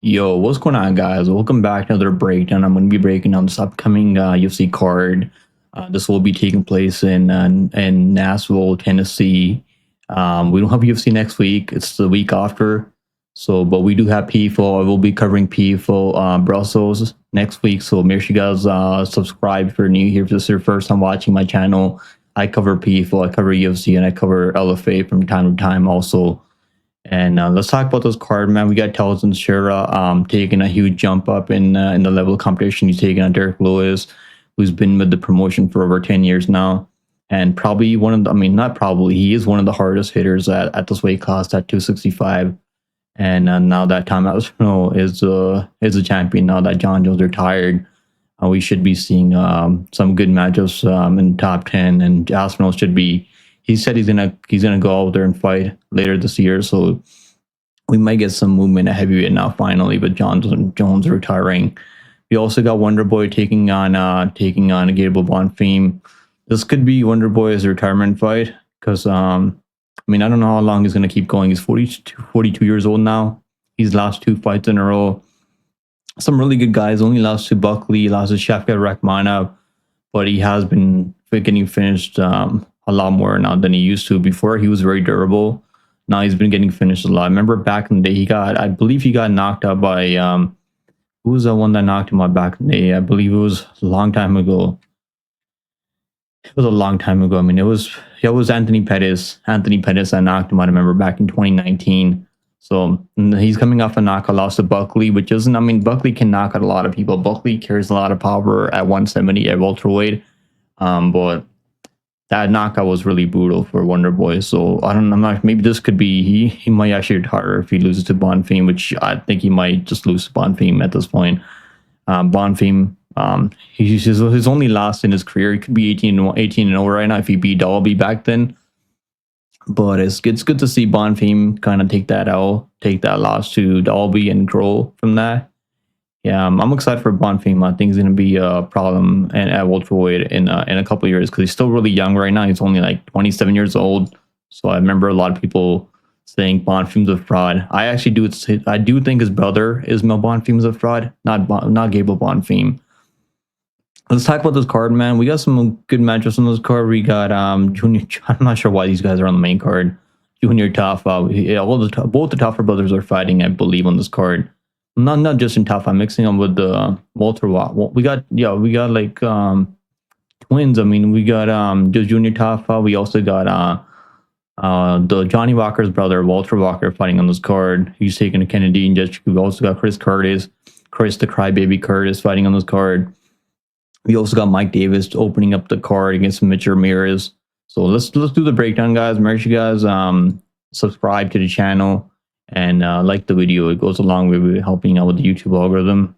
Yo, what's going on, guys? Welcome back to another breakdown. I'm going to be breaking down this upcoming UFC card. This will be taking place in Nashville, Tennessee. We don't have UFC next week. It's the week after. But we do have PFL. I will be covering PFL Brussels next week. So make sure you guys subscribe if you're new here. If this is your first time watching my channel, I cover PFL, I cover UFC, and I cover LFA from time to time also. And let's talk about this card, man. We got Teixeira taking a huge jump up in the level of competition. He's taking on Derek Lewis, who's been with the promotion for over 10 years now. And probably not probably, he is one of the hardest hitters at this weight class at 265. And now that Tom Aspinall is a champion, now that John Jones retired, we should be seeing some good matchups in the top 10. And Aspinall should be. He said he's gonna go out there and fight later this year, so we might get some movement at heavyweight now finally. But Jones retiring. We also got Wonder Boy taking on Gabriel Bonfim. This could be Wonder Boy's retirement fight because I don't know how long he's gonna keep going. He's 42 years old now. He's lost 2 fights in a row. Some really good guys. Only lost to Buckley, lost to Shafkat Rakhmonov, but he has been getting finished a lot more now than he used to. Before, he was very durable. Now he's been getting finished a lot. I remember back in the day, I believe he got knocked out by who was the one that knocked him out back in the day? I believe it was a long time ago. It was a long time ago. It was Anthony Pettis. Anthony Pettis that knocked him out. I remember back in 2019. So he's coming off a knockout loss to Buckley, which isn't. Buckley can knock out a lot of people. Buckley carries a lot of power at 170 at welterweight, but that knockout was really brutal for Wonder Boy. So I'm not. Maybe this could be he might actually retire if he loses to Bonfim, which I think he might just lose to Bonfim at this point. Bonfim, he's his only loss in his career. He could be 18-0 right now if he beat Dalby back then. But it's good to see Bonfim kind of take that loss to Dalby and grow from that. Yeah, I'm excited for Bonfim. I think he's going to be a problem at welterweight in a couple of years because he's still really young right now. He's only like 27 years old. So I remember a lot of people saying Bonfim's a fraud. I do think his brother Ismail Bonfim's a fraud, not Gabriel Bonfim. Let's talk about this card, man. We got some good matchups on this card. We got Junior. I'm not sure why these guys are on the main card. Junior Tafa. Both the Tafa brothers are fighting, I believe, on this card. Not just in Tafa, mixing them with the Walter Watt. We got like twins. We got just Junior Tafa. We also got the Johnny Walker's brother, Walter Walker, fighting on this card. He's taking a Kennedy and Nzechukwu. We also got Chris the Crybaby Curtis, fighting on this card. We also got Mike Davis opening up the card against Mitch Ramirez. So let's do the breakdown, guys. Make sure you guys subscribe to the channel and like the video. It goes a long way with helping out with the YouTube algorithm.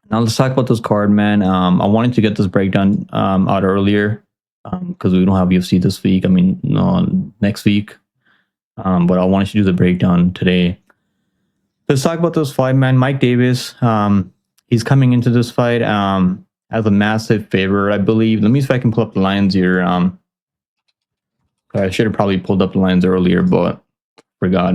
Now let's talk about this card, man. I wanted to get this breakdown out earlier because we don't have UFC this week. Next week. But I wanted to do the breakdown today. Let's talk about this fight, man. Mike Davis, he's coming into this fight as a massive favorite, I believe. Let me see if I can pull up the lines here. I should have probably pulled up the lines earlier, but forgot.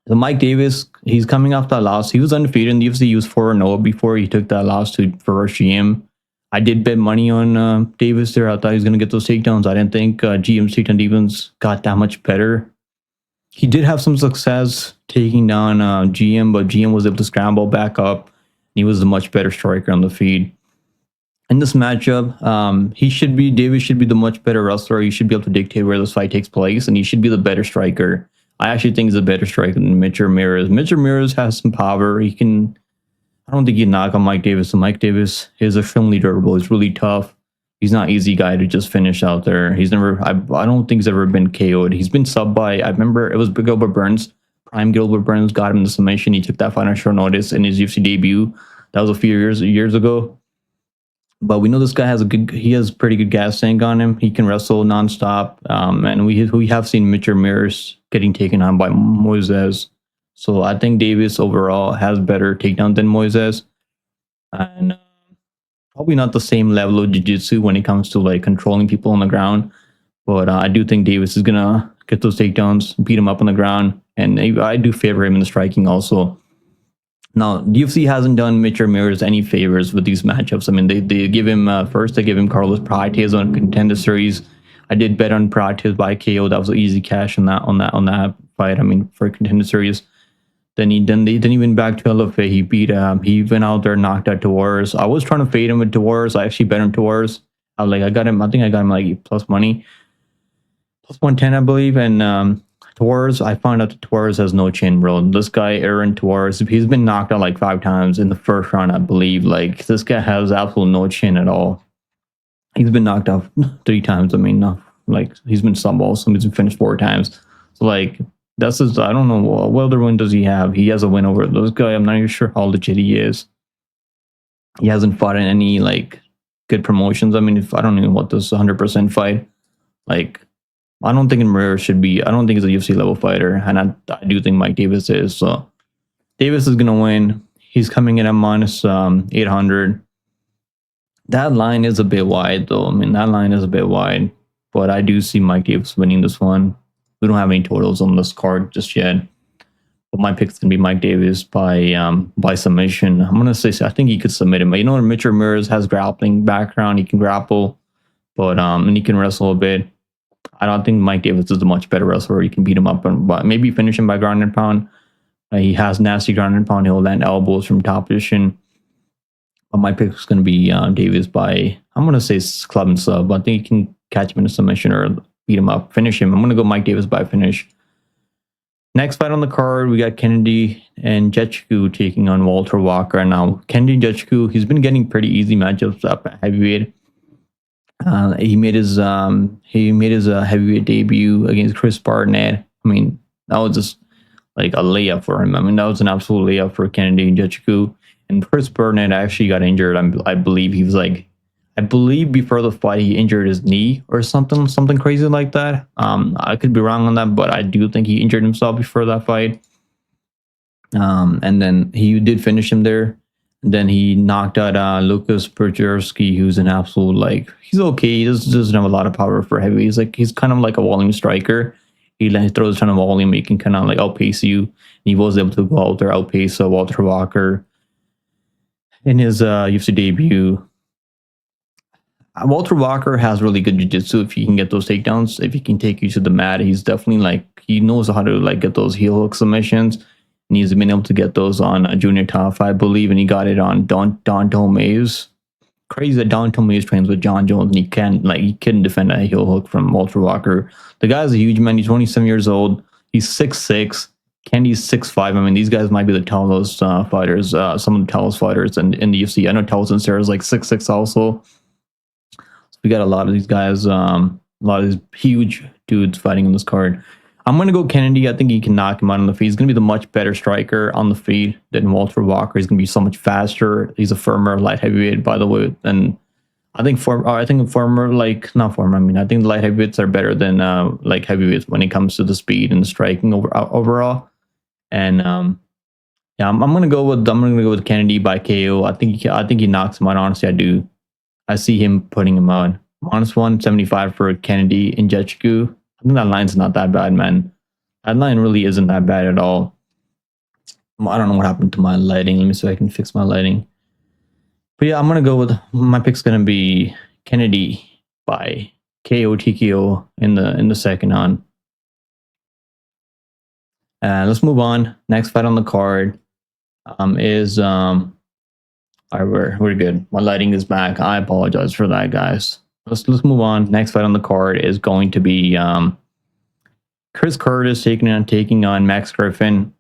So Mike Davis, he's coming off that loss. He was undefeated in the UFC. He was 4-0 before he took that loss to Farouk GM. I did bet money on Davis there. I thought he was going to get those takedowns. I didn't think GM's takedown defense got that much better. He did have some success taking down GM, but GM was able to scramble back up. He was a much better striker on the feed. In this matchup, Davis should be the much better wrestler. He should be able to dictate where this fight takes place, and he should be the better striker. I actually think he's a better striker than Mitch Ramirez. Mitch Ramirez has some power. I don't think he'd knock on Mike Davis. And Mike Davis is extremely durable. He's really tough. He's not an easy guy to just finish out there. I don't think he's ever been KO'd. He's been subbed by, I remember it was Gilbert Burns. Prime Gilbert Burns got him in the submission. He took that fight on short notice in his UFC debut. That was a few years ago. But we know this guy has pretty good gas tank on him. He can wrestle nonstop. And we have seen Mitch Ramirez getting taken on by Moises. So I think Davis overall has better takedown than Moises. And probably not the same level of jiu-jitsu when it comes to like controlling people on the ground. But I do think Davis is going to get those takedowns, beat him up on the ground. And I do favor him in the striking also. Now, the UFC hasn't done Mitch Ramirez any favors with these matchups. I mean, they give him first they give him Carlos Prates on Contender Series. I did bet on Prates by KO. That was an easy cash on that fight. I mean, for Contender Series. Then he went back to LFA. He went out there, knocked out Tavares. I was trying to fade him with Tavares. I actually bet on Tavares. I think I got him like plus money, plus 110, I believe. And Tavares, I found out that Tavares has no chin, bro. This guy, Aaron Tavares, he's been knocked out like 5 times in the first round, I believe. Like, this guy has absolutely no chin at all. He's been knocked out 3 times. I mean, no, like, he's been stumbled. So he's been finished 4 times. So, like, that's his, I don't know, what other win does he have? He has a win over this guy. I'm not even sure how legit he is. He hasn't fought in any, like, good promotions. I mean, if I don't even want this 100% fight. Like, I don't think Ramirez should be. I don't think he's a UFC level fighter, and I do think Mike Davis is. So Davis is gonna win. He's coming in at minus 800. That line is a bit wide, though. I mean, that line is a bit wide, but I do see Mike Davis winning this one. We don't have any totals on this card just yet, but my pick is gonna be Mike Davis by submission. I'm gonna say I think he could submit him. But you know, Mitch Ramirez has grappling background. He can grapple, but and he can wrestle a bit. I don't think Mike Davis is a much better wrestler. You can beat him up, but maybe finish him by ground and pound. He has nasty ground and pound. He'll land elbows from top position. But my pick is going to be Davis by, I'm going to say club and sub. I think he can catch him in a submission or beat him up, finish him. I'm going to go Mike Davis by finish. Next fight on the card, we got Kennedy and Nzechukwu taking on Walter Walker. Now, Kennedy and Nzechukwu, he's been getting pretty easy matchups up at heavyweight. He made his heavyweight debut against Chris Barnett. I mean, that was just like a layup for him. I mean, that was an absolute layup for Kennedy and Nzechukwu. And Chris Barnett actually got injured. I believe he was like, I believe before the fight he injured his knee or something crazy like that. I could be wrong on that, but I do think he injured himself before that fight. And then he did finish him there. Then he knocked out Lucas Perjerski, who's an absolute, like, he's okay. He doesn't have a lot of power for heavy. He's kind of like a volume striker. He throws a ton of volume. He can kind of like outpace you. And he was able to go out there, outpace Walter Walker in his UFC debut. Walter Walker has really good jiu-jitsu if he can get those takedowns. If he can take you to the mat, he's definitely like, he knows how to like get those heel hook submissions. And he's been able to get those on Junior Tafa, I believe, and he got it on Don Tomaze. Crazy that Don Tomaze trains with John Jones, and he couldn't defend a heel hook from Walter Walker. The guy's a huge man. He's 27 years old. He's 6'6". Kennedy's 6'5". I mean, these guys might be the tallest fighters, some of the tallest fighters in the UFC. I know Thompson Sarah's like 6'6" also. So we got a lot of these guys, a lot of these huge dudes fighting in this card. I'm going to go Kennedy. I think he can knock him out on the feet. He's going to be the much better striker on the feet than Walter Walker. He's going to be so much faster. He's a firmer light heavyweight, by the way. And I think I think the light heavyweights are better than like heavyweights when it comes to the speed and the striking overall. And yeah, I'm going to go with Kennedy by KO. I think he knocks him out. Honestly, I do. I see him putting him out. Minus 175 for Kennedy and Nzechukwu. I think that line's not that bad, man. That line really isn't that bad at all. I don't know what happened to my lighting. Let me see if I can fix my lighting. But yeah, I'm going to go with, my pick's going to be Kennedy by KO TKO in the second on. Let's move on. Next fight on the card is all right, we're good. My lighting is back. I apologize for that, guys. Let's move on. Next fight on the card is going to be Chris Curtis taking on Max Griffin.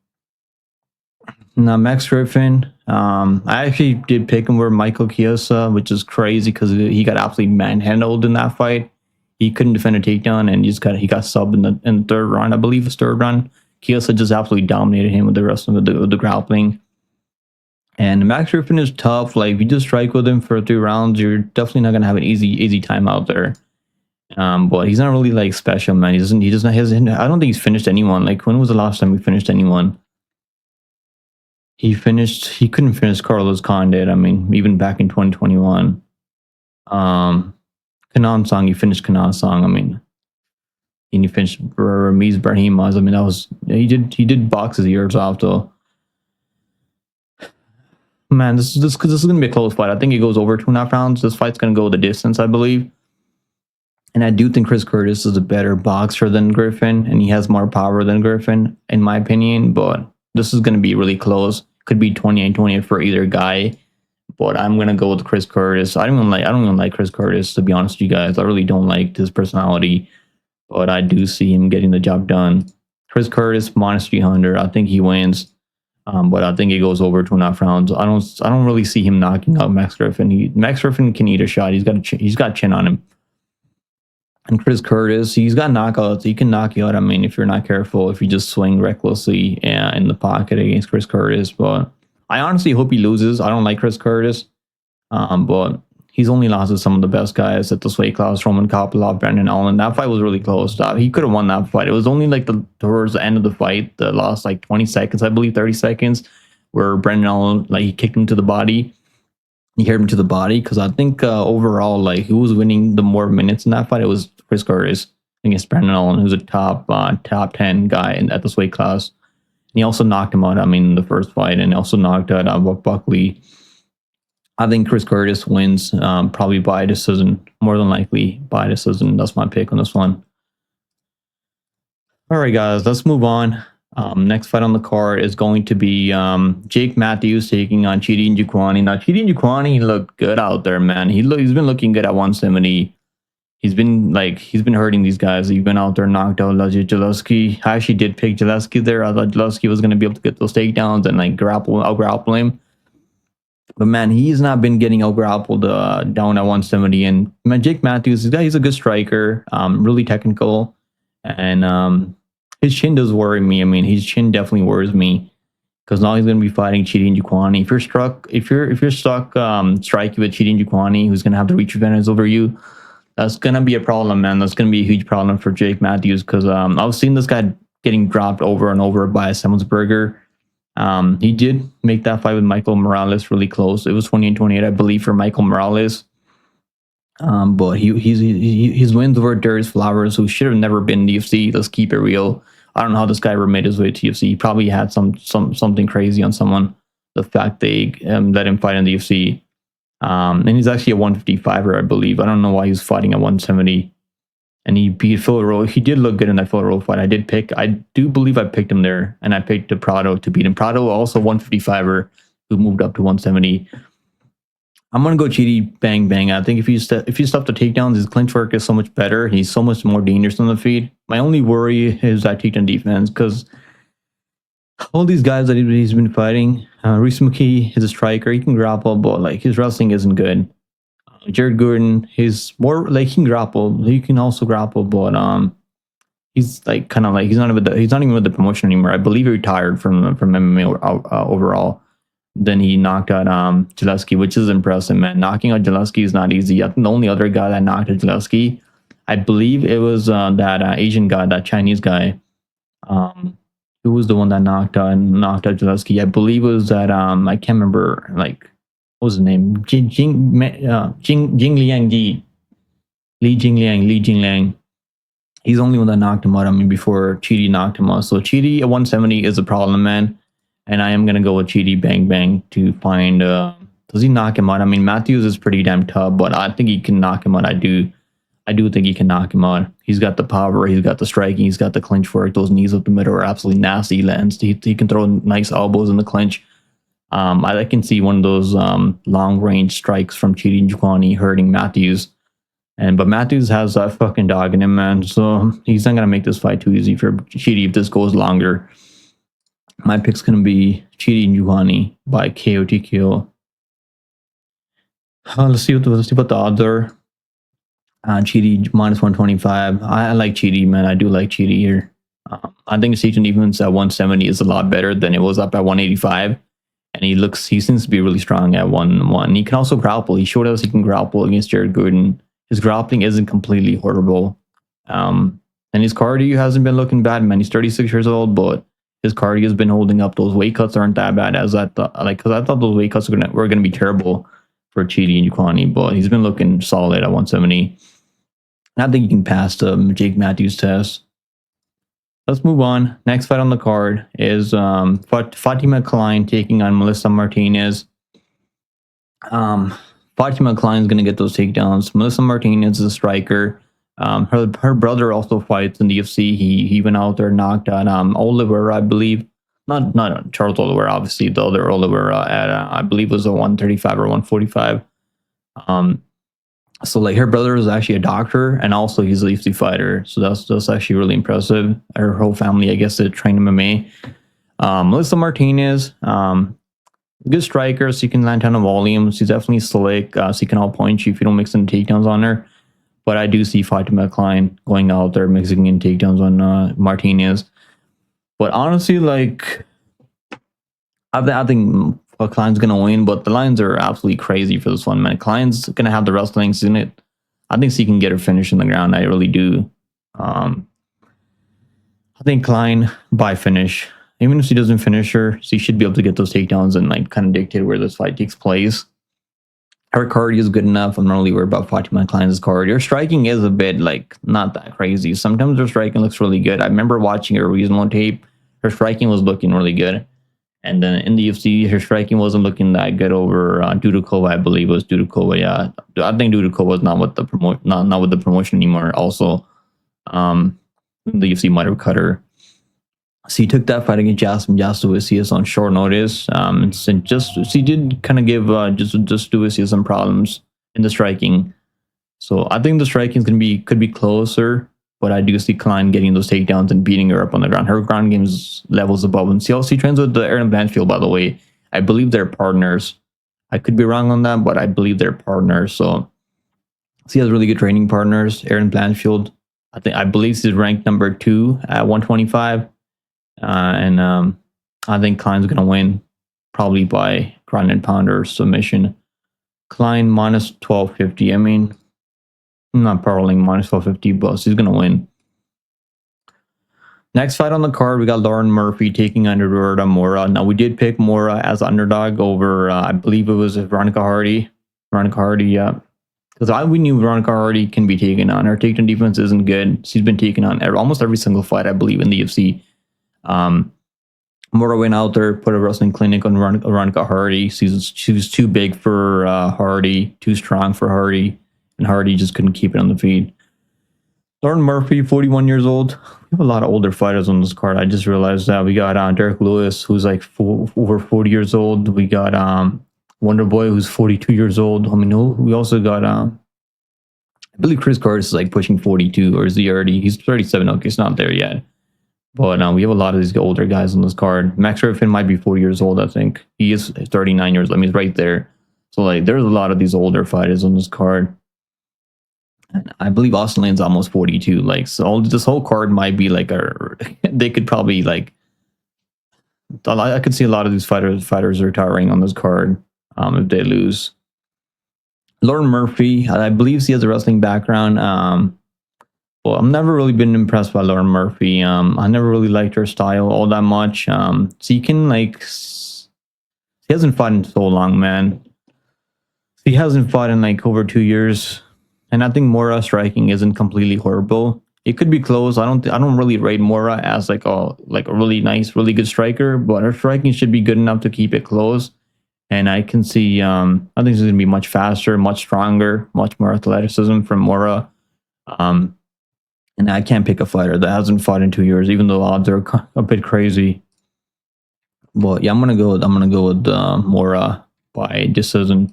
Now, Max Griffin, I actually did pick him over Michael Chiesa, which is crazy because he got absolutely manhandled in that fight. He couldn't defend a takedown, and he got subbed in the third round. I believe it's third round. Chiesa just absolutely dominated him with the rest of the grappling. And Max Griffin is tough. Like, if you just strike with him for 3 rounds, you're definitely not gonna have an easy time out there. But he's not really like special, man. He doesn't I don't think he's finished anyone. Like, when was the last time he finished anyone? He couldn't finish Carlos Khan did. I mean, even back in 2021. Kanan Song, he finished Kanan Song. I mean, and he finished Ramiz Brahimaz. I mean, that was he did box his ears off though. Man, this is gonna be a close fight. I think it goes over 2.5 rounds. This fight's gonna go the distance, I believe. And I do think Chris Curtis is a better boxer than Griffin, and he has more power than Griffin, in my opinion. But this is gonna be really close. Could be 28-28 for either guy. But I'm gonna go with Chris Curtis. I don't even like Chris Curtis, to be honest with you guys. I really don't like his personality, but I do see him getting the job done. Chris Curtis minus 300. I think he wins. But I think it goes over 2.5 rounds. I don't really see him knocking out Max Griffin. Max Griffin can eat a shot. He's got chin on him. And Chris Curtis, he's got knockouts. He can knock you out. I mean, if you're not careful, if you just swing recklessly in the pocket against Chris Curtis. But I honestly hope he loses. I don't like Chris Curtis. But he's only lost to some of the best guys at this weight class. Roman Kopylov, Brendan Allen. That fight was really close. He could have won that fight. It was only like towards the end of the fight, the last like 20 seconds, I believe 30 seconds, where Brendan Allen, like, he kicked him to the body. He hit him to the body, because I think overall, like, who was winning the more minutes in that fight? It was Chris Curtis against Brendan Allen, who's a top 10 guy at this weight class. And he also knocked him out, I mean, in the first fight, and also knocked out Buckley. I think Chris Curtis wins, probably by decision, more than likely by decision. That's my pick on this one. All right, guys, let's move on. Next fight on the card is going to be Jake Matthews taking on Chidi Njokuani. Now, Chidi Njokuani looked good out there, man. He's been looking good at 170. He's been hurting these guys. He's been out there, knocked out Zaleski. I actually did pick Zaleski there. I thought Zaleski was going to be able to get those takedowns and like out-grapple him. But man, he's not been getting out-grappled down at 170. And man, Jake Matthews, he's a good striker, really technical, and his chin does worry me. I mean, his chin definitely worries me, because now he's going to be fighting Chidi Njokuani. If you're stuck striking with Chidi Njokuani, who's going to have the reach advantage over you, that's going to be a problem, man. That's going to be a huge problem for Jake Matthews, because I've seen this guy getting dropped over and over by Semmelsberger. He did make that fight with Michael Morales really close. It was 28-28, I believe, for Michael Morales. But his wins over Darius Flowers, who should have never been in the UFC. Let's keep it real. I don't know how this guy ever made his way to UFC. He probably had something crazy on someone. The fact they let him fight in the UFC. And he's actually a 155er, I believe. I don't know why he was fighting at 170. And he beat Phil Rowe. He did look good in that Phil Rowe fight. I do believe I picked him there, and I picked Prado to beat him. Prado, also 155er, who moved up to 170. I'm gonna go Chidi bang bang. I think if you stuff the takedowns, his clinch work is so much better. He's so much more dangerous on the feet. My only worry is that takedown defense, because all these guys that he's been fighting, Reese McKee is a striker. He can grapple, but like his wrestling isn't good. Jared Gordon, he's more like he can grapple. He can also grapple, but he's like kind of like he's not even with the promotion anymore. I believe he retired from MMA overall. Then he knocked out Zaleski, which is impressive, man. Knocking out Zaleski is not easy. I think the only other guy that knocked out Zaleski, I believe it was that Asian guy, that Chinese guy. Who was the one that knocked out Zaleski? I believe it was that I can't remember, like, what was his name? Li Jingliang. He's the only one that knocked him out. I mean, before Chidi knocked him out. So Chidi at 170 is a problem, man. And I am gonna go with Chidi bang bang to find. Does he knock him out? I mean, Matthews is pretty damn tough, but I think he can knock him out. I do think he can knock him out. He's got the power, he's got the striking, he's got the clinch work. Those knees up the middle are absolutely nasty. He can throw nice elbows in the clinch. I can see one of those long range strikes from Chidi Njokuani hurting Matthews. But Matthews has that fucking dog in him, man. So he's not gonna make this fight too easy for Chidi if this goes longer. My pick's gonna be Chidi Njokuani by KO TKO. Let's see what the odds are. Chidi minus 125. I like Chidi, man. I do like Chidi here. I think the takedown defense at 170 is a lot better than it was up at 185. And he seems to be really strong at 1-1. He can also grapple. He showed us he can grapple against Jared Gordon. His grappling isn't completely horrible. And his cardio hasn't been looking bad, man. He's 36 years old, but his cardio has been holding up. Those weight cuts aren't that bad as I thought. Because I thought those weight cuts were gonna be terrible for Chidi Njokuani, but he's been looking solid at 170. And I think he can pass the Jake Matthews test. Let's move on. Next fight on the card is Fatima Kline taking on Melissa Martinez. Um, Fatima Kline's gonna get those takedowns. Melissa Martinez is a striker. Her brother also fights in the UFC. He went out there, knocked out Oliveira, I believe. Not Charles Oliveira, obviously. The other Oliveira at I believe it was a 135 or 145. So like her brother is actually a doctor, and also he's a UFC fighter. So that's actually really impressive. Her whole family, I guess, they train MMA. Melissa Martinez, good striker. She can land ton of volume. She's definitely slick. She can outpoint you if you don't mix any takedowns on her. But I do see Fatima Kline going out there mixing in takedowns on Martinez. But honestly, like I think Kline's gonna win, but the lines are absolutely crazy for this one, man. Kline's gonna have the wrestling in it. I think she can get her finish in the ground. I really do. I think Kline by finish. Even if she doesn't finish her, she should be able to get those takedowns and like kind of dictate where this fight takes place. Her cardio is good enough. I'm not really worried about Fatima Kline's cardio. Her striking is a bit like not that crazy. Sometimes her striking looks really good. I remember watching her reasonable tape. Her striking was looking really good. And then in the UFC, her striking wasn't looking that good over Dudukova. I believe it was Dudukova. Yeah, I think Dudukova is not with the not with the promotion anymore. Also, the UFC might have cut her. So he took that fight against Jasmine Jasudavicius on short notice. And she did kind of give just Javudavicius some problems in the striking. So I think the striking could be closer. But I do see Kline getting those takedowns and beating her up on the ground. Her ground game's levels above. And she trains with the Erin Blanchfield, by the way. I believe they're partners. I could be wrong on that, but I believe they're partners. So she has really good training partners. Erin Blanchfield, I believe she's ranked number 2 at 125. And I think Kline's gonna win, probably by ground and pound or submission. Kline minus 1250. I mean, I'm not paroling minus 1250, but she's going to win. Next fight on the card, we got Lauren Murphy taking on Roberta Moura. Now, we did pick Moura as underdog over, I believe it was Veronica Hardy. Veronica Hardy, yeah. Because we knew Veronica Hardy can be taken on. Her takedown defense isn't good. She's been taken on almost every single fight, I believe, in the UFC. Moura went out there, put a wrestling clinic on Veronica Hardy. She was too big for Hardy, too strong for Hardy. And Hardy just couldn't keep it on the feet. Lauren Murphy, 41 years old. We have a lot of older fighters on this card. I just realized that we got Derek Lewis, who's like over 40 years old. We got Wonder Boy, who's 42 years old. I mean, we also got I believe Chris Curtis is like pushing 42, or is he already? He's 37. Okay, it's not there yet. But we have a lot of these older guys on this card. Max Griffin might be 40 years old. I think he is 39 years old. I mean, he's right there. So like, there's a lot of these older fighters on this card. I believe Austin Lane's almost 42. Like, so this whole card might be like they could probably like. I could see a lot of these fighters retiring on this card if they lose. Lauren Murphy, I believe she has a wrestling background. Well, I've never really been impressed by Lauren Murphy. I never really liked her style all that much. She can like, she hasn't fought in so long, man. She hasn't fought in like over 2 years. And I think Moura striking isn't completely horrible. It could be close. I don't really rate Moura as like a really nice, really good striker, but her striking should be good enough to keep it close. And I can see I think she's gonna be much faster, much stronger, much more athleticism from Moura. And I can't pick a fighter that hasn't fought in 2 years, even though the odds are a bit crazy. But yeah, I'm gonna go with Moura by decision.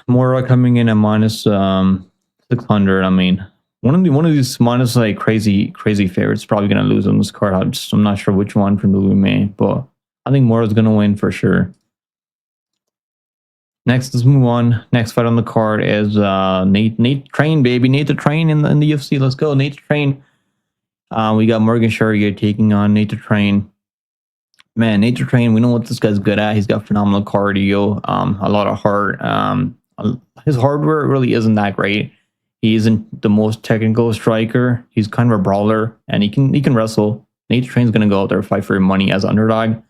Moura coming in at minus 600. I mean, one of these minus like crazy favorites probably gonna lose on this card. I'm not sure which one from the MMA, but I think Moura's gonna win for sure. Next, let's move on. Next fight on the card is Nate Train, baby. Nate the Train in the UFC. Let's go, Nate the Train. We got Morgan Charrière taking on Nate the Train. Man, Nate the Train, we know what this guy's good at. He's got phenomenal cardio, a lot of heart. His hardware really isn't that great. He isn't the most technical striker. He's kind of a brawler, and he can wrestle. Nate the Train's gonna go out there fight for money as underdog.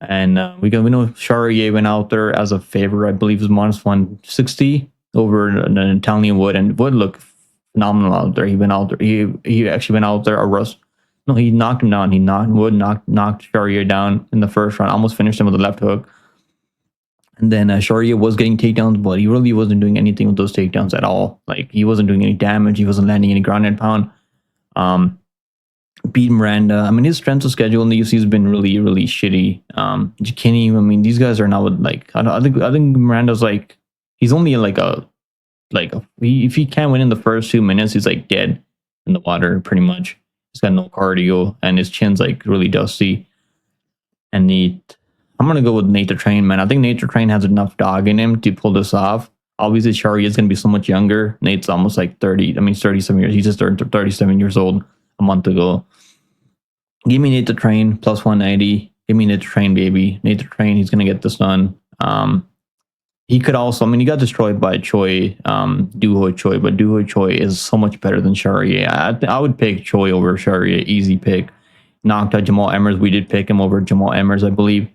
And we know Charrière went out there as a favorite. I believe is minus 160 over an Italian Wood, and Wood looked phenomenal out there. He went out there. He actually went out there. No, he knocked him down. Wood knocked Charrière down in the first round. Almost finished him with a left hook. And then Charrière was getting takedowns, but he really wasn't doing anything with those takedowns at all. Like, he wasn't doing any damage. He wasn't landing any ground and pound. Beat Miranda. I mean, his strength of schedule in the UFC has been really, really shitty. Njokuani, I mean, these guys are not like, I think Miranda's like, he's only if he can't win in the first 2 minutes, he's like dead in the water pretty much. He's got no cardio and his chin's like really dusty. And I'm gonna go with Nate the Train, man. I think Nate the Train has enough dog in him to pull this off. Obviously, Charrière is gonna be so much younger. Nate's almost like 30. I mean, 37 years. He just turned 37 years old a month ago. Give me Nate the Train plus 190. Give me Nate the Train, baby. Nate the Train. He's gonna get this done. He could also, I mean, he got destroyed by Choi, Duho Choi, but Duho Choi is so much better than Charrière. I would pick Choi over Charrière. Easy pick. Knocked out Jamal Emmers. We did pick him over Jamal Emmers, I believe.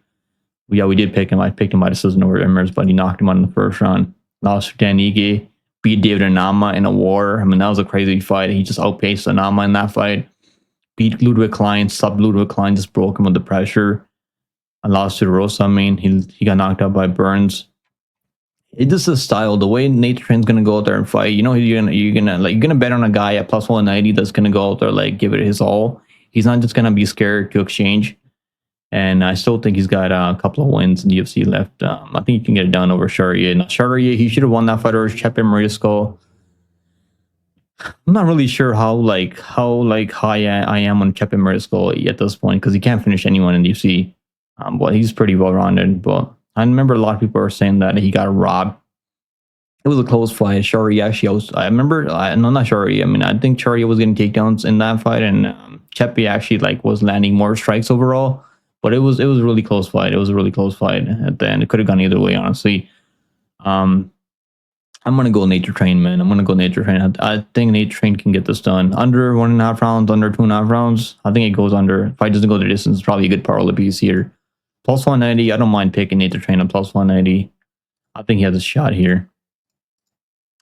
Yeah, we did pick him. I picked him by decision over Emmers, but he knocked him out in the first round. Lost to Dan Ige. Beat David Anama in a war. I mean, that was a crazy fight. He just outpaced Anama in that fight. Beat Ludwig Kline. Sub Ludwig Kline, just broke him with the pressure. I lost to Rosa. I mean, he got knocked out by Burns. It's just a style. The way Nate Train's gonna go out there and fight, you know, you're gonna bet on a guy at plus 190 that's gonna go out there like give it his all. He's not just gonna be scared to exchange. And I still think he's got a couple of wins in the UFC left. I think he can get it done over Charrière. Now, Charrière, he should have won that fight over PickemMMA. I'm not really sure how high I am on PickemMMA at this point, because he can't finish anyone in the UFC. But he's pretty well rounded. But I remember a lot of people are saying that he got robbed. It was a close fight. Charrière actually, not Charrière. I mean, I think Charrière was getting takedowns in that fight, and Chepe actually was landing more strikes overall. But it was a really close fight. It was a really close fight at the end. It could have gone either way, honestly. I'm gonna go Nate the Train, man. I'm gonna go Nate the Train. I think Nate the Train can get this done. Under 1.5 rounds, under 2.5 rounds. I think it goes under. If it doesn't go the distance, it's probably a good parlay piece here. Plus 190. I don't mind picking Nate the Train at plus 190. I think he has a shot here.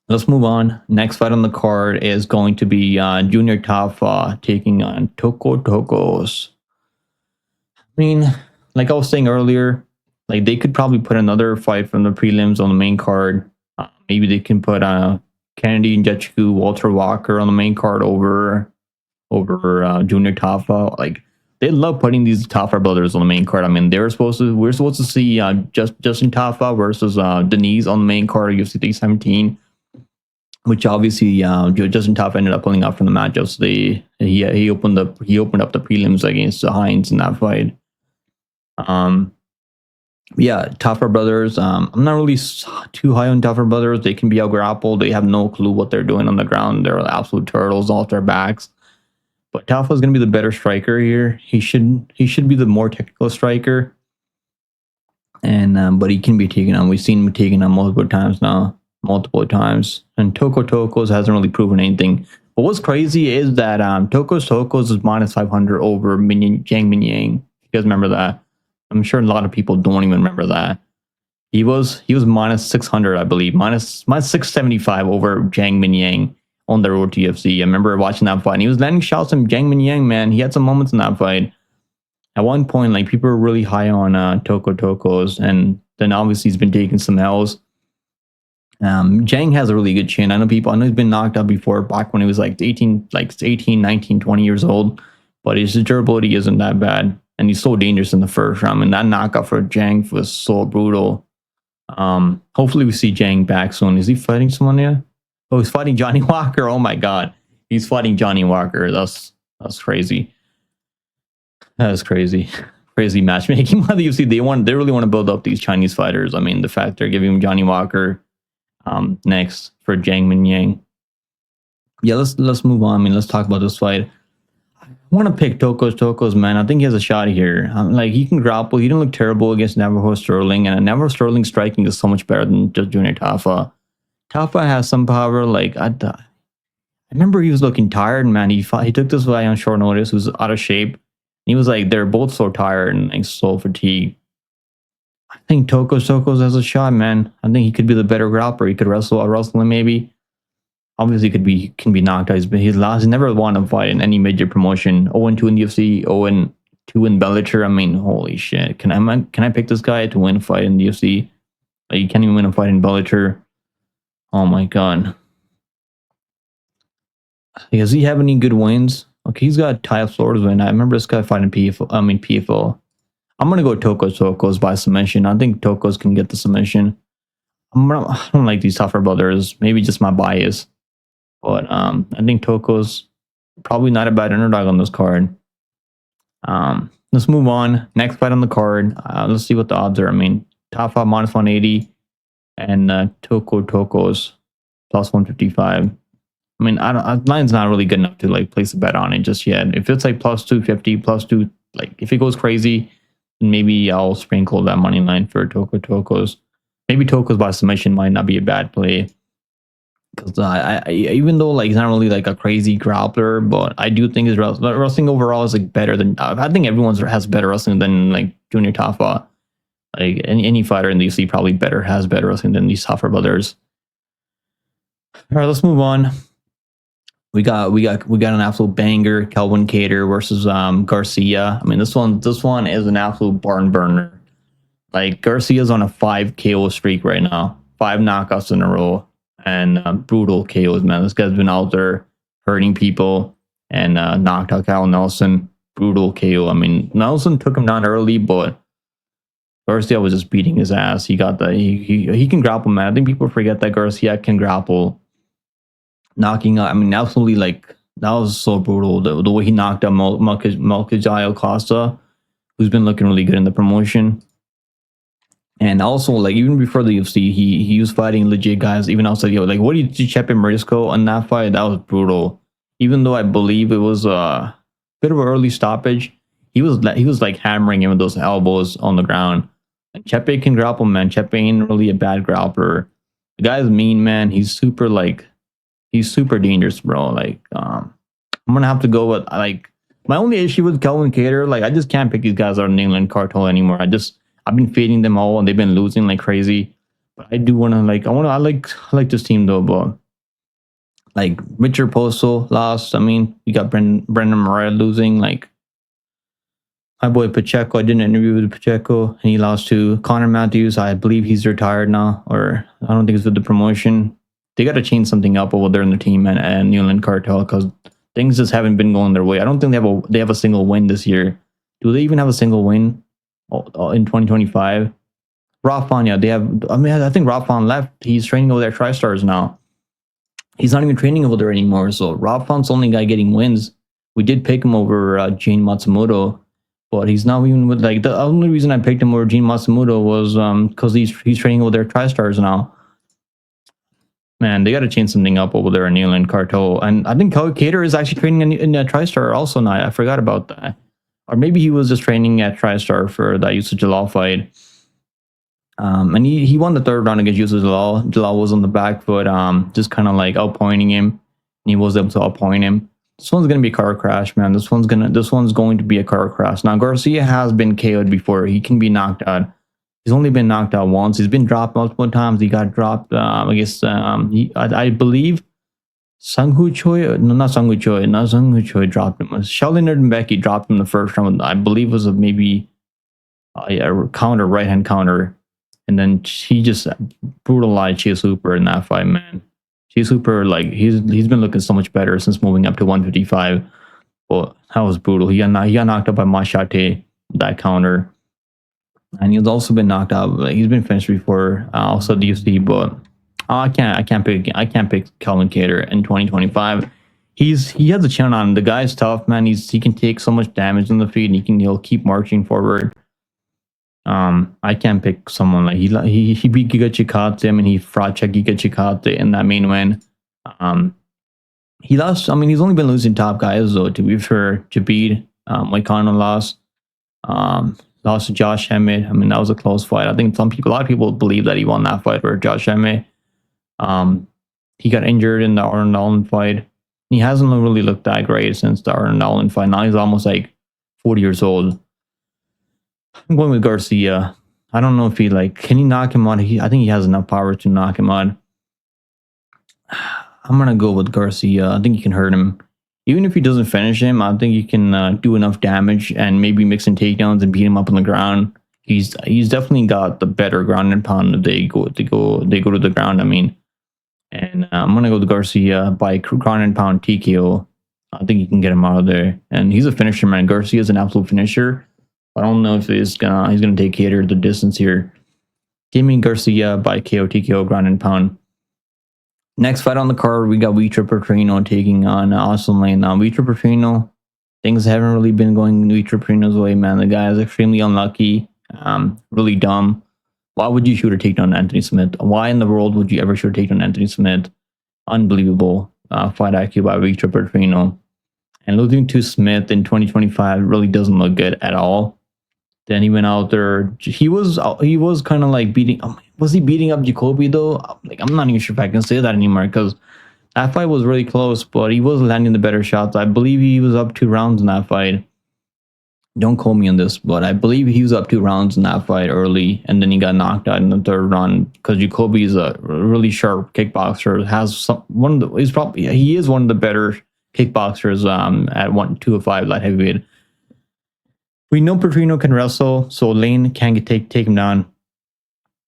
Let's move on. Next fight on the card is going to be Junior Tafa taking on Tokkos. I mean, like I was saying earlier, like they could probably put another fight from the prelims on the main card. Maybe they can put Kennedy, Nzechukwu, Walter Walker on the main card over Junior Tafa. Like, they love putting these Tafa brothers on the main card. I mean, we're supposed to see Justin Tafa versus Denise on the main card of UFC 317, which obviously Justin Tafa ended up pulling out from the matchups. He opened up the prelims against Hines in that fight. Yeah, Tafa brothers. I'm not really too high on Tafa brothers. They can be out grappled. They have no clue what they're doing on the ground. They're absolute turtles off their backs. But Tafa is going to be the better striker here. He should be the more technical striker. And but he can be taken on. We've seen him taken on multiple times now. And Tokkos hasn't really proven anything. But what's crazy is that Tokkos is minus 500 over Jiang Minyang. You guys remember that? I'm sure a lot of people don't even remember that. He was minus 600, I believe, minus 675 over Jiang Minyang on the road to UFC. I remember watching that fight, and he was landing shots on Jiang Minyang, man. He had some moments in that fight. At one point, like, people were really high on Tokkos, and then obviously he's been taking some L's. Jiang has a really good chin. I know he's been knocked out before, back when he was like 18, 19, 20 years old, but his durability isn't that bad. And he's so dangerous in the first round. And that knockout for Jiang was so brutal. Hopefully we see Jiang back soon. Is he fighting someone yet? Oh, he's fighting Johnny Walker. Oh my God. He's fighting Johnny Walker. That's crazy. That's crazy. Crazy matchmaking by the UFC. They really want to build up these Chinese fighters. I mean, the fact they're giving him Johnny Walker next for Jiang Minyang. Yeah, let's move on. I mean, let's talk about this fight. I want to pick Tokkos, man. I think he has a shot here. Like, he can grapple. He didn't look terrible against Navajo Sterling, and Navajo Sterling striking is so much better than just Junior Tafa. Tafa has some power. Like, I remember he was looking tired, man. He took this guy on short notice who's out of shape. He was like, they're both so tired and like so fatigued. I think Tokkos has a shot, man. I think he could be the better grappler. He could wrestle him maybe. Obviously, can be knocked out. He's never won a fight in any major promotion. 0-2 in the UFC, 0-2 in Bellator. I mean, holy shit! Can I pick this guy to win a fight in the UFC? Like, you can't even win a fight in Bellator. Oh my god. Does he have any good wins? Okay, he's got Ty Flores win. I remember this guy fighting PFL. PFL. I'm gonna go Tokkos by submission. I think Tokkos can get the submission. I don't like these tougher brothers. Maybe just my bias, but I think Tokkos probably not a bad underdog on this card. Let's move on. Next fight on the card. Let's see what the odds are. I mean, Tafa minus 180 and Tokkos plus 155. I mean, line's not really good enough to like place a bet on it just yet. If it's like plus 250, plus 2, like if it goes crazy, then maybe I'll sprinkle that money line for Tokkos. Maybe Tokkos by submission might not be a bad play, because I even though like he's not really like a crazy grappler, but I do think his wrestling overall is like better than, I think everyone has better wrestling than like Junior Tafa. Like any fighter in the UFC probably has better wrestling than these tougher brothers. All right, let's move on. We got an absolute banger. Calvin Kattar versus Garcia. I mean, this one is an absolute barn burner. Like, Garcia's on a 5 KO streak right now, 5 knockouts in a row, and brutal KOs, man. This guy's been out there hurting people and knocked out Cal Nelson. Brutal KO. I mean, Nelson took him down early, but Garcia was just beating his ass. He can grapple, man. I think people forget that Garcia can grapple. Knocking out, I mean, absolutely, like, that was so brutal. The way he knocked out Malkajayo Costa, who's been looking really good in the promotion. And also, like, even before the UFC, he was fighting legit guys, even outside. Like, what did you Chepe Marisco on that fight? That was brutal. Even though I believe it was a bit of an early stoppage, he was like hammering him with those elbows on the ground. And Chepe can grapple, man. Chepe ain't really a bad grappler. The guy's mean, man. He's super dangerous, bro. Like, I'm gonna have to go with, like, my only issue with Calvin Kattar, like, I just can't pick these guys out of the England cartel anymore. I've been fading them all and they've been losing like crazy. But I do want to, like, I like this team though, but like Richard Postal lost. I mean, we got Brendan Moura losing. Like, my boy Pacheco, I did an interview with Pacheco and he lost to Connor Matthews. I believe he's retired now, or I don't think it's with the promotion. They got to change something up over there in the team and New England cartel, because things just haven't been going their way. I don't think they have a single win this year. Do they even have a single win in 2025? Rafa, yeah, they have. I mean, I think Rafa left. He's training over there at TriStars now. He's not even training over there anymore. So Rafa's the only guy getting wins. We did pick him over Gene Matsumoto, but he's not even with, like, the only reason I picked him over Gene Matsumoto was because he's training over there at TriStars now. Man, they got to change something up over there in New England cartel. And I think Kattar is actually training in TriStar also now. I forgot about that. Or maybe he was just training at TriStar for that Yusuf Jalal fight. And he won the 3rd round against Yusuf Jalal. Jalal was on the back foot, just kind of like outpointing him. And he was able to outpoint him. This one's going to be a car crash, man. This one's going to be a car crash. Now, Garcia has been KO'd before. He can be knocked out. He's only been knocked out once. He's been dropped multiple times. He got dropped, I guess, I believe Sungwoo Choi, no, not Sungwoo Choi, not Sungwoo Choi dropped him. Sheldon Becky dropped him the 1st round. I believe it was maybe a counter, right-hand counter. And then he just brutalized Chase Hooper in that fight, man. Chase Hooper, like, he's been looking so much better since moving up to 155. Well, that was brutal. He got knocked out by Machate, that counter. And he's also been knocked out. Like, he's been finished before, also the UFC, but I can't pick Calvin Kattar in 2025. He has a chin on him. The guy's tough, man. He can take so much damage in the feet, and he'll keep marching forward. I can't pick someone like he beat Giga Chikadze. I mean, he fraud checked Giga Chikadze in that main win. He lost. I mean, he's only been losing top guys though. To be fair, Jabid, Moicano lost. Lost to Josh Emmett. I mean, that was a close fight. I think a lot of people believe that he won that fight for Josh Emmett. He got injured in the Arnold Allen fight. He hasn't really looked that great since the Arnold Allen fight. Now he's almost like 40 years old. I'm going with Garcia. I don't know if can he knock him out? I think he has enough power to knock him out. I'm going to go with Garcia. I think he can hurt him. Even if he doesn't finish him, I think he can do enough damage and maybe mix in takedowns and beat him up on the ground. he's definitely got the better ground and pound if they go to the ground. I mean, and I'm gonna go to Garcia by ground and pound TKO. I think you can get him out of there, and he's a finisher, man. Garcia is an absolute finisher. I don't know if he's gonna take Kattar the distance here. Give me Garcia by KO TKO ground and pound. Next fight on the card, we got Vitor Petrino taking on Austin Lane. Now, Vitor Petrino, things haven't really been going Vitor Petrino's way, man. The guy is extremely unlucky, really dumb. Why would you shoot or take down Anthony Smith? Why in the world would you ever shoot or take down Anthony Smith? Unbelievable fight IQ by Vitor Petrino. And losing to Smith in 2025 really doesn't look good at all. Then he went out there. He was kind of like beating. Was he beating up Jacoby though? Like, I'm not even sure if I can say that anymore because that fight was really close, but he was landing the better shots. I believe he was up 2 rounds in that fight. Don't quote me on this, but I believe he was up 2 rounds in that fight early, and then he got knocked out in the 3rd round because Jacoby is a really sharp kickboxer. He is one of the better kickboxers at 205 light heavyweight. We know Petrino can wrestle, so Lane can take him down.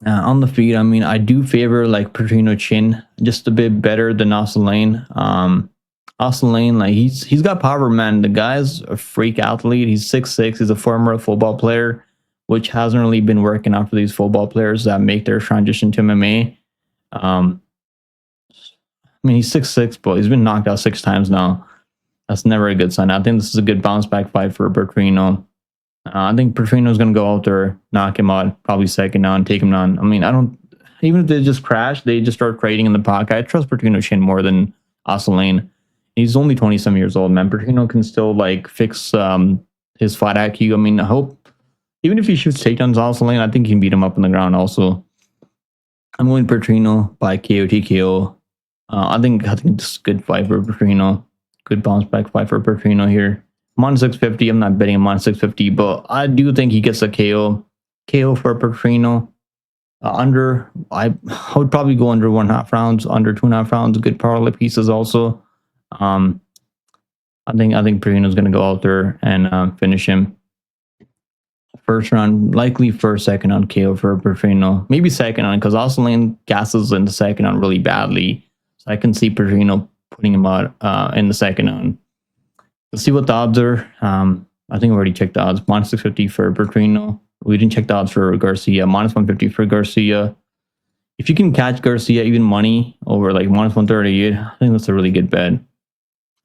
On the feet, I mean, I do favor like Petrino chin just a bit better than Austin Lane. Austin Lane, like he's got power, man. The guy's a freak athlete. He's 6'6". He's a former football player, which hasn't really been working out for these football players that make their transition to MMA. I mean, he's 6'6", but he's been knocked out 6 times now. That's never a good sign. I think this is a good bounce back fight for Petrino. I think Petrino's going to go out there, knock him out, probably second down, take him down. I mean, even if they just crash, they just start trading in the pocket. I trust Petrino chin more than Austin Lane. He's only 27 years old, man. Petrino can still like fix his fight IQ. I mean, I hope even if he shoots takedowns Austin Lane, I think he can beat him up on the ground also. I'm going Petrino by KO TKO. I think this is a good fight for Petrino. Good bounce back fight for Petrino here. I'm on 650. I'm not betting him on 650, but I do think he gets a KO. KO for Petrino. I would probably go under 1.5 rounds, under 2.5 rounds. Good parlay pieces also. I think Petrino's gonna go out there and finish him. First round, likely first, second on KO for Petrino. Maybe second on because Austin Lane gasses in the second on really badly. So I can see Petrino putting him out in the second on. Let's see what the odds are. I think I already checked the odds. Minus 650 for Petrino. We didn't check the odds for Garcia. Minus 150 for Garcia. If you can catch Garcia even money over like minus 138, I think that's a really good bet.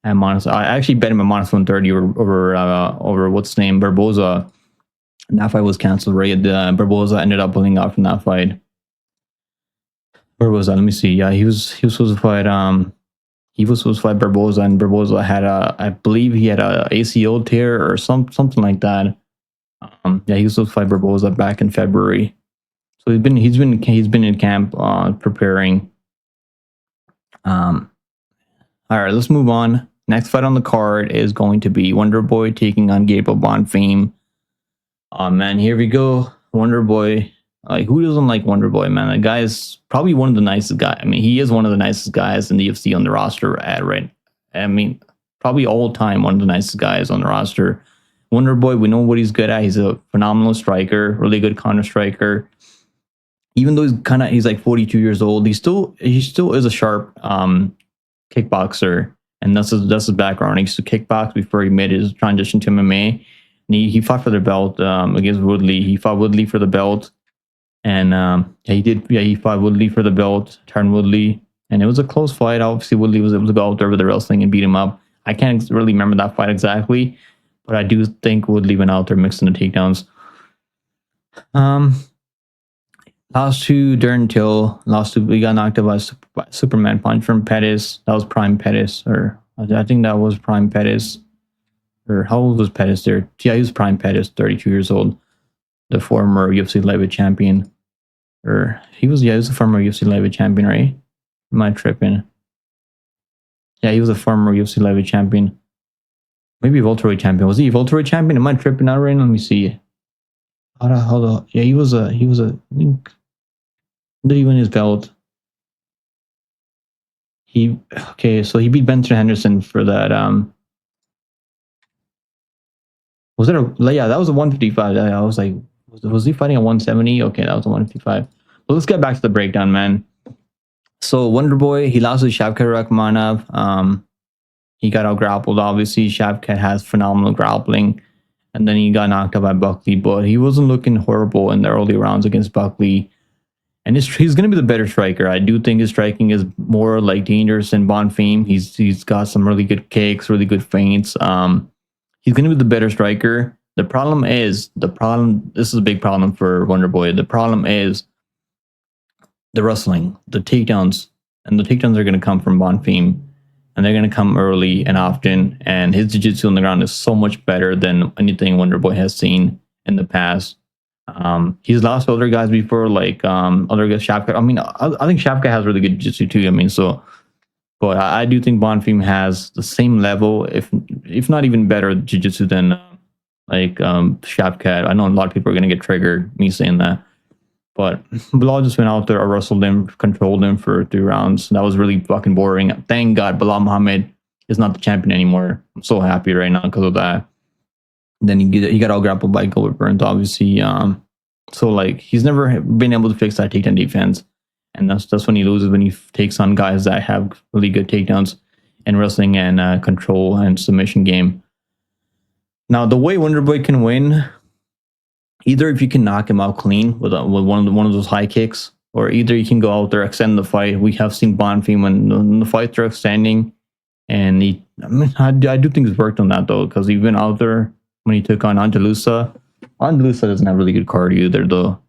And I actually bet him at minus 130 over what's his name, Barboza. And that fight was canceled, right? Barboza ended up pulling out from that fight. Barboza, let me see. Yeah, he was supposed to fight. He was supposed to fight Barboza, and Barboza had I believe he had a ACL tear or something like that. Yeah, he was supposed to fight Barboza back in February. So he's been in camp preparing. All right, let's move on. Next fight on the card is going to be Wonder Boy taking on Gabriel Bonfim. Oh man, here we go. Wonder Boy. Like, who doesn't like Wonder Boy, man? The guy is probably one of the nicest guys. I mean, he is one of the nicest guys in the UFC on the roster right. I mean, probably all time one of the nicest guys on the roster. Wonder Boy, we know what he's good at. He's a phenomenal striker, really good counter striker. Even though he's like 42 years old, he still is a sharp kickboxer, and that's his background. He used to kickbox before he made his transition to MMA. And he fought for the belt against Woodley. He fought Woodley for the belt. And he fought Woodley for the belt, turned Woodley, and it was a close fight. Obviously, Woodley was able to go out there with the wrestling and beat him up. I can't really remember that fight exactly, but I do think Woodley went out there mixing the takedowns. Lost to Darren Till. We got knocked out by Superman punch from Pettis. That was Prime Pettis, or I think that was Prime Pettis. Or how old was Pettis there? Yeah, he was Prime Pettis, 32 years old. The former UFC lightweight champion. Or he was a former UFC lightweight champion, right? Am I tripping? Yeah, he was a former UFC lightweight champion. Maybe welterweight champion. Was he a welterweight champion? Am I tripping out right now? Let me see. Hold on. Yeah, he was a I think, did he win his belt? So he beat Benson Henderson for that. Was it that was a 155? I was like, Was he fighting at 170? Okay, that was 155. But let's get back to the breakdown, man. So Wonder Boy, he lost to Shavkat Rakhmonov. He got out grappled. Obviously, Shavkat has phenomenal grappling, and then he got knocked out by Buckley. But he wasn't looking horrible in the early rounds against Buckley. And he's going to be the better striker. I do think his striking is more like dangerous than Bonfim. He's got some really good kicks, really good feints. He's going to be the better striker. The problem is, this is a big problem for Wonder Boy. The problem is the wrestling, the takedowns. And the takedowns are going to come from Bonfim. And they're going to come early and often. And his jiu-jitsu on the ground is so much better than anything Wonder Boy has seen in the past. He's lost to other guys before, like other guys, Shavkat. I mean, I think Shavkat has really good jiu-jitsu too. I mean, but I do think Bonfim has the same level, if not even better jiu-jitsu than Shavkat. I know a lot of people are going to get triggered me saying that, but Bilal just went out there, wrestled him, controlled him for 3 rounds. That was really fucking boring. Thank God Bilal Muhammad is not the champion anymore. I'm so happy right now because of that. Then he got out grappled by Gilbert Burns, obviously. So like he's never been able to fix that takedown defense, and that's when he loses, when he takes on guys that have really good takedowns and wrestling and control and submission game. Now the way Wonder Boy can win, either if you can knock him out clean with one of those high kicks, or either you can go out there, extend the fight. We have seen Bonfim when the fights are extending, and I do think he's worked on that though, because he went out there when he took on Andalusa. Andalusa doesn't have really good cardio either, though.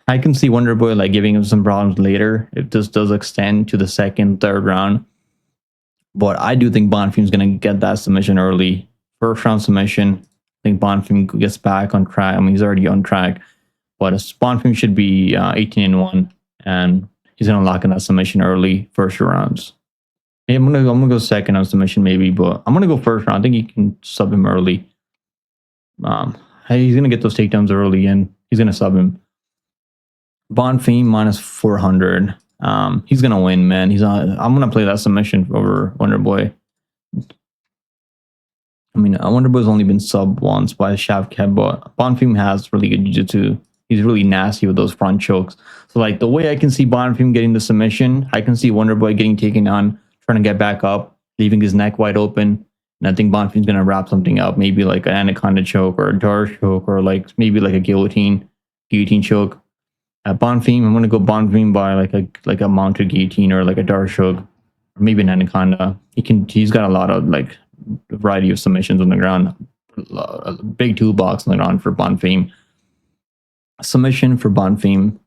I can see Wonder Boy like giving him some problems later if this does extend to the second, third round. But I do think Bonfim's going to get that submission early. First round submission. I think Bonfim gets back on track. I mean, he's already on track. But Bonfim should be 18-1, and he's going to lock in that submission early, first rounds. Yeah, I'm gonna go second on submission maybe, but I'm gonna go first round. I think he can sub him early. He's gonna get those takedowns early, and he's gonna sub him. Bonfim minus 400. He's gonna win, man. I'm gonna play that submission over Wonder Boy. I mean, Wonder Boy's only been sub once by Shavkat, but Bonfim has really good jiu-jitsu. He's really nasty with those front chokes. So like the way I can see Bonfim getting the submission, I can see Wonder Boy getting taken on, trying to get back up, leaving his neck wide open. And I think Bonfim's going to wrap something up, maybe like an anaconda choke or a dar choke, or like maybe like a guillotine choke. At Bonfim, I'm going to go Bonfim by like a mounted guillotine or like a dar choke, or maybe an anaconda. He's got a lot of like variety of submissions on the ground, a big toolbox on the ground for Bonfim. Submission for Bonfim.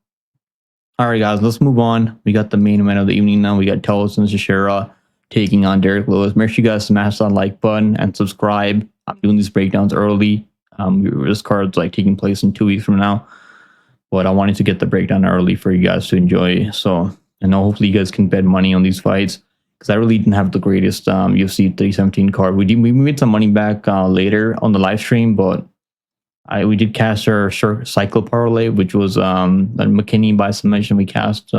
All right, guys, let's move on. We got the main event of the evening now. We got Thompson Teixeira taking on Derek Lewis. Make sure you guys smash that like button and subscribe. I'm doing these breakdowns early. This card's like taking place in 2 weeks from now, but I wanted to get the breakdown early for you guys to enjoy. So, and hopefully you guys can bet money on these fights, because I really didn't have the greatest UFC 317 card. We made some money back later on the live stream, but we did cast our cycle parlay, which was McKinney by submission. We cast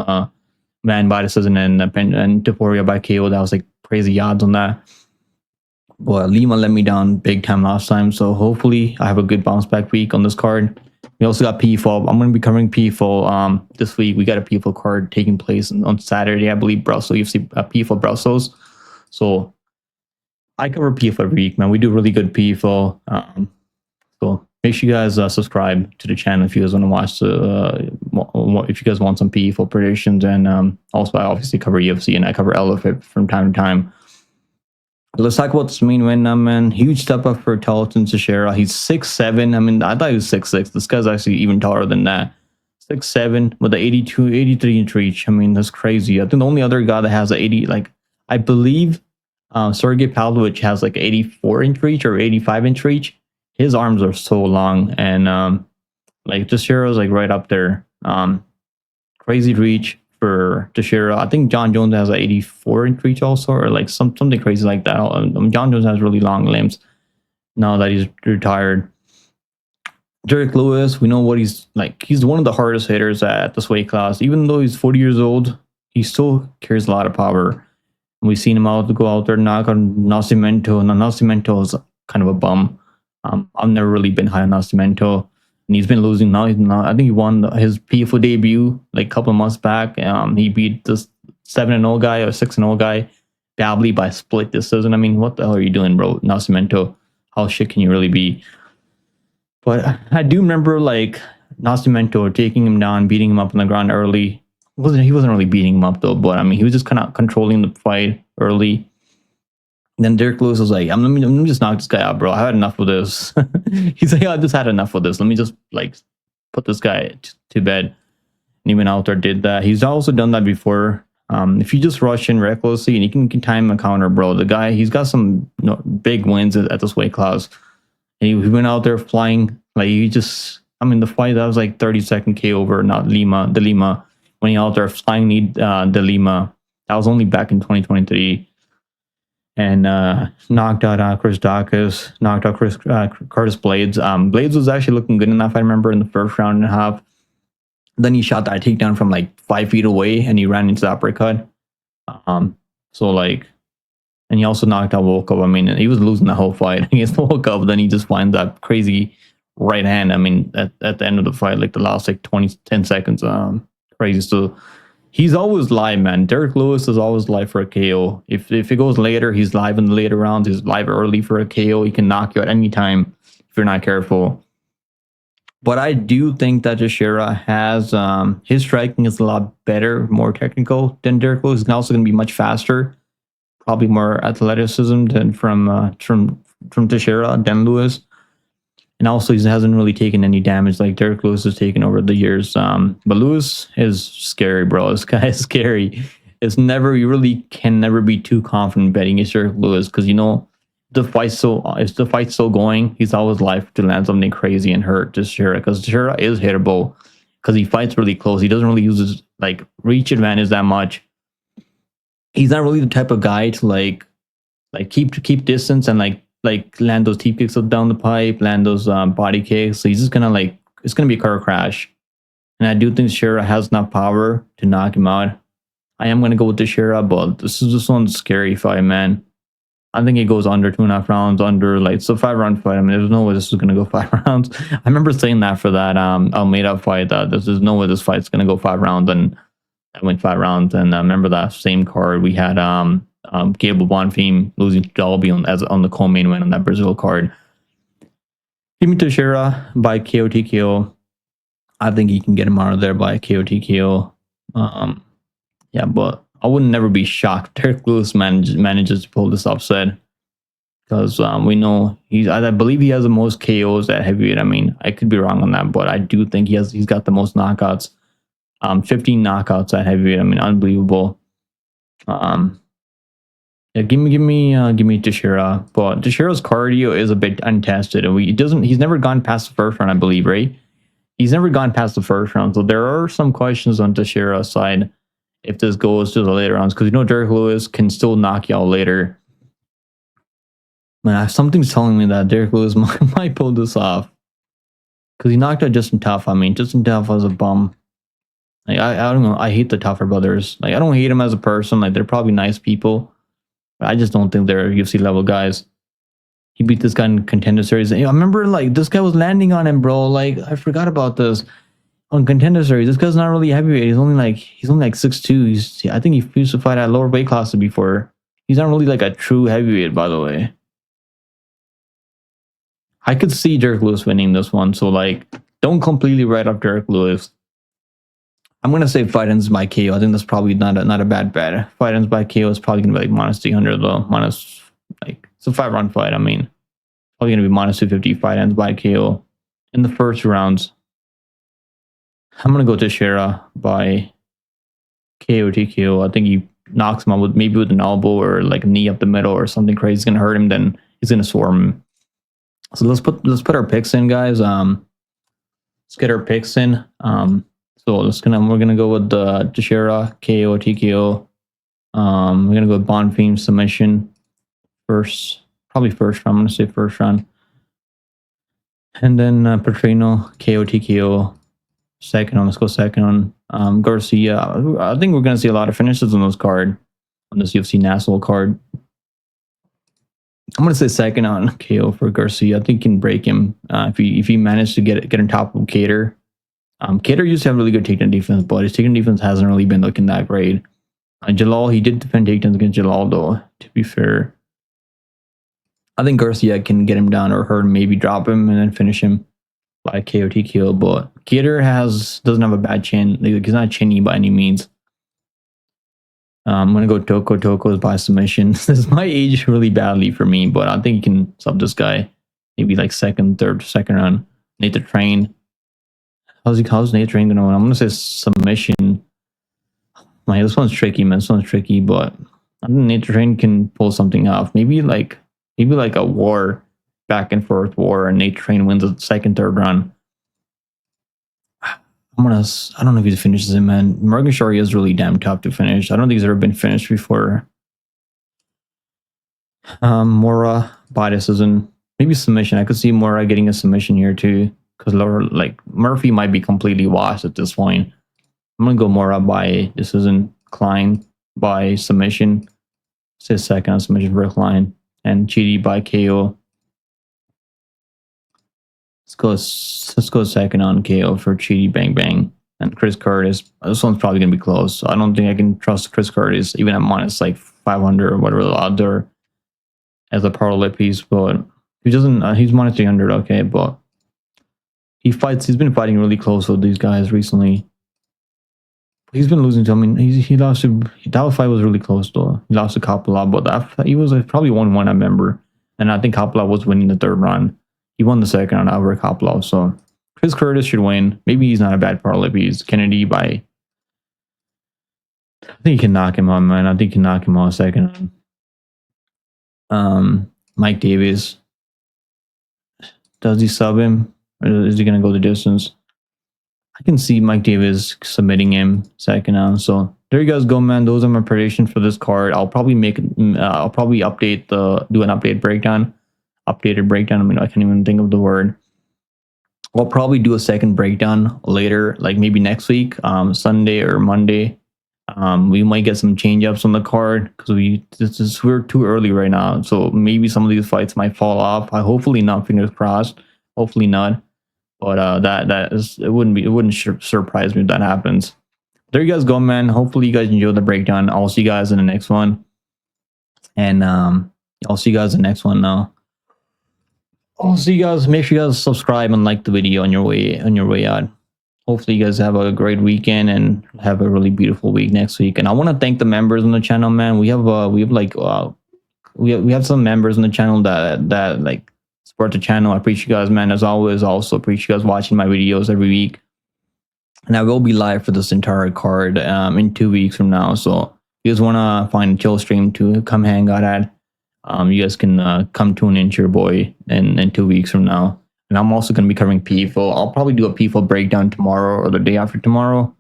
Van by decision and Topuria by KO. That was like crazy odds on that. But Lima let me down big time last time, so hopefully I have a good bounce back week on this card. We also got PFL. I'm going to be covering PFL this week. We got a PFL card taking place on Saturday, I believe, Brussels. UFC PFL Brussels. So I cover PFL every week, man. We do really good PFL. So make sure you guys subscribe to the channel if you guys want to watch if you guys want some PFL predictions. And also I obviously cover UFC and I cover LFA from time to time. Let's talk about this main event now, man. Huge step up for Thompson Teixeira. He's 6'7". I mean, I thought he was 6'6". This guy's actually even taller than that. 6'7" with the 83 inch reach. I mean, that's crazy. I think the only other guy that has a 80, like, I believe Sergey Pavlovich has like 84 inch reach or 85 inch reach. His arms are so long, and like Teixeira's like right up there. Crazy reach for Teixeira. I think John Jones has an 84 inch reach also, or like something crazy like that. John Jones has really long limbs now that he's retired. Derek Lewis, we know what he's like. He's one of the hardest hitters at this weight class. Even though he's 40 years old, he still carries a lot of power. We've seen him go out there, knock on Nascimento. Now, Nascimento is kind of a bum. I've never really been high on Nascimento. and he's been losing now. He's not. I think he won his PFO debut like a couple of months back. He beat this 7-0 guy or 6-0 guy badly by split decision. I mean, what the hell are you doing, bro? Nascimento, how shit can you really be? But I do remember like Nascimento taking him down, beating him up on the ground early. He wasn't really beating him up though, but I mean, he was just kind of controlling the fight early. And then Derek Lewis was like, let me just knock this guy out, bro. I had enough of this. He's like, I just had enough of this. Let me just like put this guy to bed. And he went out there, did that. He's also done that before. If you just rush in recklessly and you can time a counter, bro, the guy, he's got some big wins at this weight class. And he went out there flying. Like he just, I mean, the fight, that was like 30-second KO over not De Lima. When he out there flying De Lima. That was only back in 2023. And knocked out Chris Tokkos, knocked out Curtis Blades. Blades was actually looking good enough, I remember, in the first round and a half. Then he shot that takedown from like 5 feet away, and he ran into the uppercut. So like, and he also knocked out Volkov. I mean, he was losing the whole fight against Volkov. Then he just finds that crazy right hand. I mean, at the end of the fight, like the last like 10 seconds, crazy. So he's always live, man. Derek Lewis is always live for a KO. If it goes later, he's live in the later rounds. He's live early for a KO. He can knock you at any time if you're not careful. But I do think that Teixeira has his striking is a lot better, more technical than Derek Lewis. He's also going to be much faster, probably more athleticism than from Teixeira than Lewis. And also, he hasn't really taken any damage like Derek Lewis has taken over the years. But Lewis is scary, bro. This guy is scary. You really can never be too confident betting against Derek Lewis because, you know, if the fight's still going, he's always live to land something crazy and hurt Teixeira because Teixeira is hittable because he fights really close. He doesn't really use his like reach advantage that much. He's not really the type of guy to like keep distance and like land those teep kicks up down the pipe, land those body kicks. So he's just gonna like, it's gonna be a car crash. And I do think Teixeira has enough power to knock him out. I am gonna go with Teixeira, but this is just one scary fight, man. I think it goes under 2.5 rounds, under like, it's a 5-round fight. I mean, there's no way this is gonna go 5 rounds. I remember saying that for that Almeida fight, that there's no way this fight's gonna go 5 rounds, and I went 5 rounds. And I remember that same card we had Gable Bonfim losing to Dalby on the co-main win on that Brazil card. Give me Teixeira by KO TKO. I think he can get him out of there by KO TKO. Yeah, but I would never be shocked if Derek Lewis manages to pull this upset because we know I believe he has the most KOs at heavyweight. I mean, I could be wrong on that, but I do think he's got the most knockouts. 15 knockouts at heavyweight. I mean, unbelievable. Yeah, give me Teixeira. But Teixeira's cardio is a bit untested, and he's never gone past the first round, I believe, right? He's never gone past the first round, so there are some questions on Teixeira's side if this goes to the later rounds, because you know Derek Lewis can still knock you out later. Man, something's telling me that Derek Lewis might pull this off, because he knocked out Justin Tafa. I mean, Justin Tafa was a bum. Like I don't know. I hate the Tafa brothers. Like I don't hate them as a person. Like they're probably nice people. I just don't think they're UFC level guys. He beat this guy in Contender Series. I remember like this guy was landing on him, bro. Like I forgot about this on Contender Series. This guy's not really heavyweight. He's only like 6'2". I think he used to fight at lower weight classes before. He's not really like a true heavyweight, by the way. I could see Derek Lewis winning this one. So like, don't completely write off Derek Lewis. I'm gonna say fight ends by KO. I think that's probably not a bad bet. Fight ends by KO is probably gonna be like minus 300 though. Minus, like, it's a 5-round fight. I mean, probably gonna be minus 250. Fight ends by KO in the first rounds. I'm gonna go Teixeira by KO TKO. I think he knocks him out with an elbow or like a knee up the middle or something crazy. He's gonna hurt him. Then he's gonna swarm him. So let's put our picks in, guys. Let's get our picks in. So we're gonna go with the Teixeira KO TKO. We're gonna go with Bonfim submission first, probably first round. I'm gonna say first round, and then Petrino KO TKO second round. Let's go second on Garcia. I think we're gonna see a lot of finishes on this card, on this UFC Nashville card. I'm gonna say second on KO for Garcia. I think he can break him if he managed to get on top of Kattar. Kattar used to have really good takedown defense, but his takedown defense hasn't really been looking that great. Jalal, he did defend takedowns against Jalal, though, to be fair. I think Garcia can get him down or hurt him, maybe drop him and then finish him by KO TKO. But Kattar doesn't have a bad chin. Like, he's not chinny by any means. I'm gonna go Tokkos by submission. This might age really badly for me, but I think you can sub this guy. Maybe like second round. Nate the Train. How's Nate Train gonna win? I'm gonna say submission. Man, this one's tricky, man. This one's tricky, but I think Nate the Train can pull something off. Maybe like a war, back and forth war, and Nate Train wins the second, third round. I don't know if he finishes him, man. Morgan Charrière is really damn tough to finish. I don't think he's ever been finished before. Moura by decision, maybe submission. I could see Moura getting a submission here too, because like Murphy might be completely washed at this point. I'm gonna go Moura by decision, Kline by submission. Say second on submission for Kline, and Chidi by KO. Let's go second on KO for Chidi Bang Bang. And Chris Curtis. This one's probably gonna be close. So I don't think I can trust Chris Curtis even at minus like 500 or whatever the odds are as a parlay piece. But he doesn't. He's minus 300. Okay, but he's been fighting really close with these guys recently. He's been losing to. I mean, he lost to. That fight was really close though. He lost to Kopala, but he was probably 1-1. I remember, and I think Kopala was winning the third round. He won the second round over Kopala, so Chris Curtis should win. Maybe he's not a bad parlay piece. Kennedy by. I think he can knock him out, man. I think he can knock him out second round. Mike Davis. Does he sub him, or is he gonna go the distance? I can see Mike Davis submitting him second round. So there you guys go, man. Those are my predictions for this card. I'll probably updated breakdown. Updated breakdown. I mean, I can't even think of the word. I'll probably do a second breakdown later, like maybe next week, Sunday or Monday. We might get some change ups on the card because we're too early right now. So maybe some of these fights might fall off. Hopefully not. Fingers crossed. Hopefully not. But it wouldn't surprise me if that happens. There you guys go, man. Hopefully you guys enjoyed the breakdown. I'll see you guys in the next one. And I'll see you guys in the next one now. I'll see you guys. Make sure you guys subscribe and like the video on your way out. Hopefully you guys have a great weekend and have a really beautiful week next week. And I want to thank the members on the channel, man. We have some members on the channel that like support the channel. I appreciate you guys, man. As always, I also appreciate you guys watching my videos every week. And I will be live for this entire card in 2 weeks from now. So if you guys want to find a chill stream to come hang out at, you guys can come tune in to your boy in 2 weeks from now. And I'm also going to be covering PFL. I'll probably do a PFL breakdown tomorrow or the day after tomorrow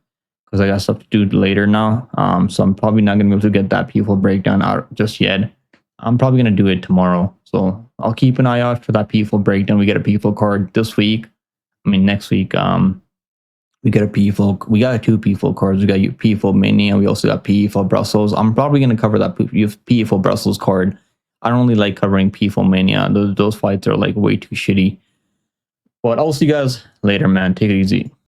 because I got stuff to do later now. So I'm probably not going to be able to get that PFL breakdown out just yet. I'm probably going to do it tomorrow. So I'll keep an eye out for that PFL breakdown. We get a PFL card this week. I mean, next week. We got a PFL. We got 2 PFL cards. We got PFL Mini and we also got PFL Brussels. I'm probably going to cover that PFL Brussels card. I don't really like covering PFL Mania. Those fights are like way too shitty. But I'll see you guys later, man. Take it easy.